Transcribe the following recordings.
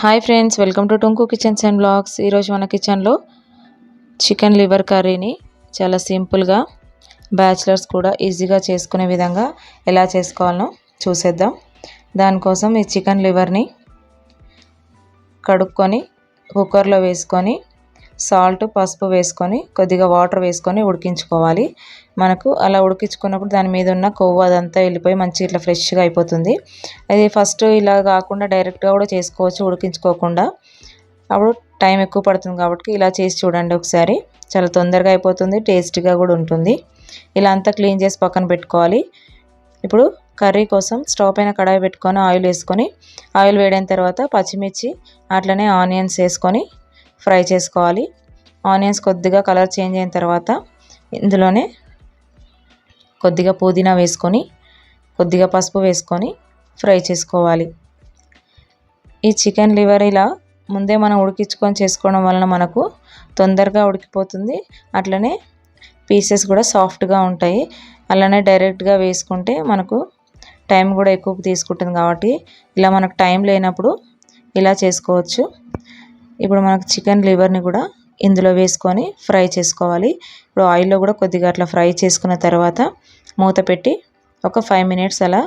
Hi friends, welcome to టుంకు kitchens and blogs. ఈరోజు మన కిచెన్లో చికెన్ లివర్ కర్రీని చాలా సింపుల్గా బ్యాచిలర్స్ కూడా ఈజీగా చేసుకునే విధంగా ఎలా చేసుకోవాలో చూసేద్దాం. దానికోసం ఈ చికెన్ లివర్ని కడుక్కొని కుక్కర్లో వేసుకొని సాల్ట్ పసుపు వేసుకొని కొద్దిగా వాటర్ వేసుకొని ఉడికించుకోవాలి. మనకు అలా ఉడికించుకున్నప్పుడు దాని మీద ఉన్న కొవ్వు అదంతా వెళ్ళిపోయి మంచిగా ఇట్లా ఫ్రెష్గా అయిపోతుంది. అది ఫస్ట్ ఇలా కాకుండా డైరెక్ట్గా కూడా చేసుకోవచ్చు ఉడికించుకోకుండా. అప్పుడు టైం ఎక్కువ పడుతుంది కాబట్టి ఇలా చేసి చూడండి ఒకసారి. చాలా తొందరగా అయిపోతుంది, టేస్టీగా కూడా ఉంటుంది. ఇలా అంతా క్లీన్ చేసి పక్కన పెట్టుకోవాలి. ఇప్పుడు కర్రీ కోసం స్టవ్ పైన కడాయి పెట్టుకొని ఆయిల్ వేసుకొని ఆయిల్ వేడైన తర్వాత పచ్చిమిర్చి అట్లనే ఆనియన్స్ వేసుకొని ఫ్రై చేసుకోవాలి. ఆనియన్స్ కొద్దిగా కలర్ చేంజ్ అయిన తర్వాత ఇందులోనే కొద్దిగా పుదీనా వేసుకొని కొద్దిగా పసుపు వేసుకొని ఫ్రై చేసుకోవాలి. ఈ చికెన్ లివర్ ఇలా ముందే మనం ఉడికించుకొని చేసుకోవడం వలన మనకు తొందరగా ఉడికిపోతుంది. అట్లనే పీసెస్ కూడా సాఫ్ట్గా ఉంటాయి. అలానే డైరెక్ట్గా వేసుకుంటే మనకు టైం కూడా ఎక్కువ తీసుకుంటుంది కాబట్టి ఇలా మనకు టైం లేనప్పుడు ఇలా చేసుకోవచ్చు. ఇప్పుడు మనకు చికెన్ లివర్ని కూడా ఇందులో వేసుకొని ఫ్రై చేసుకోవాలి. ఇప్పుడు ఆయిల్లో కూడా కొద్దిగా అట్లా ఫ్రై చేసుకున్న తర్వాత మూత పెట్టి ఒక 5 మినిట్స్ అలా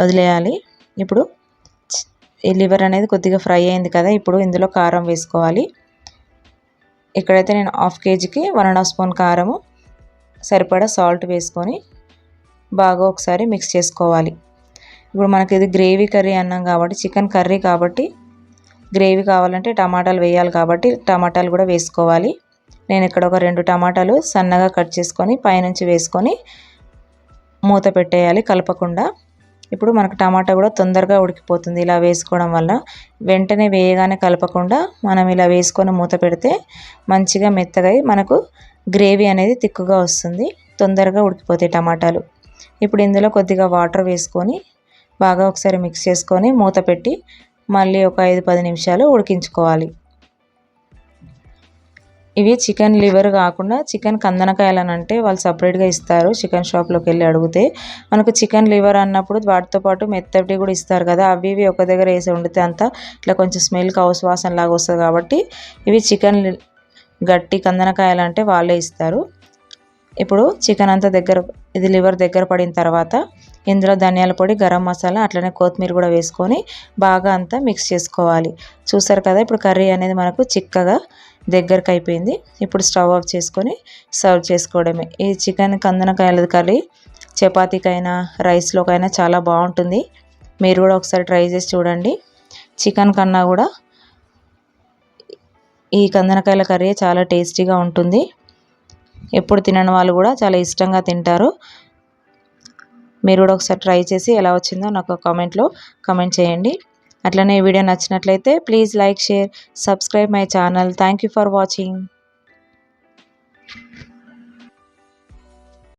వదిలేయాలి. ఇప్పుడు ఈ లివర్ అనేది కొద్దిగా ఫ్రై అయింది కదా, ఇప్పుడు ఇందులో కారం వేసుకోవాలి. ఇక్కడైతే నేను 1/2 కేజీకి 1.5 స్పూన్ కారము సరిపడా సాల్ట్ వేసుకొని బాగా ఒకసారి మిక్స్ చేసుకోవాలి. ఇప్పుడు మనకి ఇది గ్రేవీ కర్రీ అన్నాం కాబట్టి చికెన్ కర్రీ కాబట్టి గ్రేవీ కావాలంటే టమాటాలు వేయాలి కాబట్టి టమాటాలు కూడా వేసుకోవాలి. నేను ఇక్కడ ఒక 2 టమాటాలు సన్నగా కట్ చేసుకొని పైనుంచి వేసుకొని మూత పెట్టేయాలి కలపకుండా. ఇప్పుడు మనకు టమాటా కూడా తొందరగా ఉడికిపోతుంది ఇలా వేసుకోవడం వల్ల. వెంటనే వేయగానే కలపకుండా మనం ఇలా వేసుకొని మూత పెడితే మంచిగా మెత్తగా మనకు గ్రేవీ అనేది తిక్కుగా వస్తుంది, తొందరగా ఉడికిపోతాయి టమాటాలు. ఇప్పుడు ఇందులో కొద్దిగా వాటర్ వేసుకొని బాగా ఒకసారి మిక్స్ చేసుకొని మూత పెట్టి మళ్ళీ ఒక 5-10 నిమిషాలు ఉడికించుకోవాలి. ఇవి చికెన్ లివర్ కాకుండా చికెన్ కందనకాయలు అని అంటే వాళ్ళు సపరేట్గా ఇస్తారు. చికెన్ షాప్లోకి వెళ్ళి అడిగితే మనకు చికెన్ లివర్ అన్నప్పుడు వాటితో పాటు మెత్తటి కూడా ఇస్తారు కదా, అవి ఇవి ఒక దగ్గర వేసి వండితే అంతా ఇట్లా కొంచెం స్మెల్కి వాసన లాగా వస్తుంది కాబట్టి ఇవి చికెన్ గట్టి కందనకాయలు అంటే వాళ్ళే ఇస్తారు. ఇప్పుడు చికెన్ అంతా ఇది లివర్ దగ్గర పడిన తర్వాత ఇందులో ధనియాల పొడి, గరం మసాలా అట్లనే కొత్తిమీర కూడా వేసుకొని బాగా అంతా మిక్స్ చేసుకోవాలి. చూసారు కదా, ఇప్పుడు కర్రీ అనేది మనకు చిక్కగా దగ్గరకు అయిపోయింది. ఇప్పుడు స్టవ్ ఆఫ్ చేసుకొని సర్వ్ చేసుకోవడమే. ఈ చికెన్ కందనకాయల కర్రీ చపాతీకైనా రైస్లోకైనా చాలా బాగుంటుంది. మీరు కూడా ఒకసారి ట్రై చేసి చూడండి. చికెన్ కన్నా కూడా ఈ కందనకాయల కర్రీ చాలా టేస్టీగా ఉంటుంది. ఎప్పుడు తినని వాళ్ళు కూడా చాలా ఇష్టంగా తింటారు. మీరు కూడా ఒకసారి ట్రై చేసి ఎలా వచ్చిందో నాకు కామెంట్లో కామెంట్ చేయండి. అట్లనే ఈ వీడియో నచ్చినట్లయితే please like, share, subscribe my channel. Thank you for watching.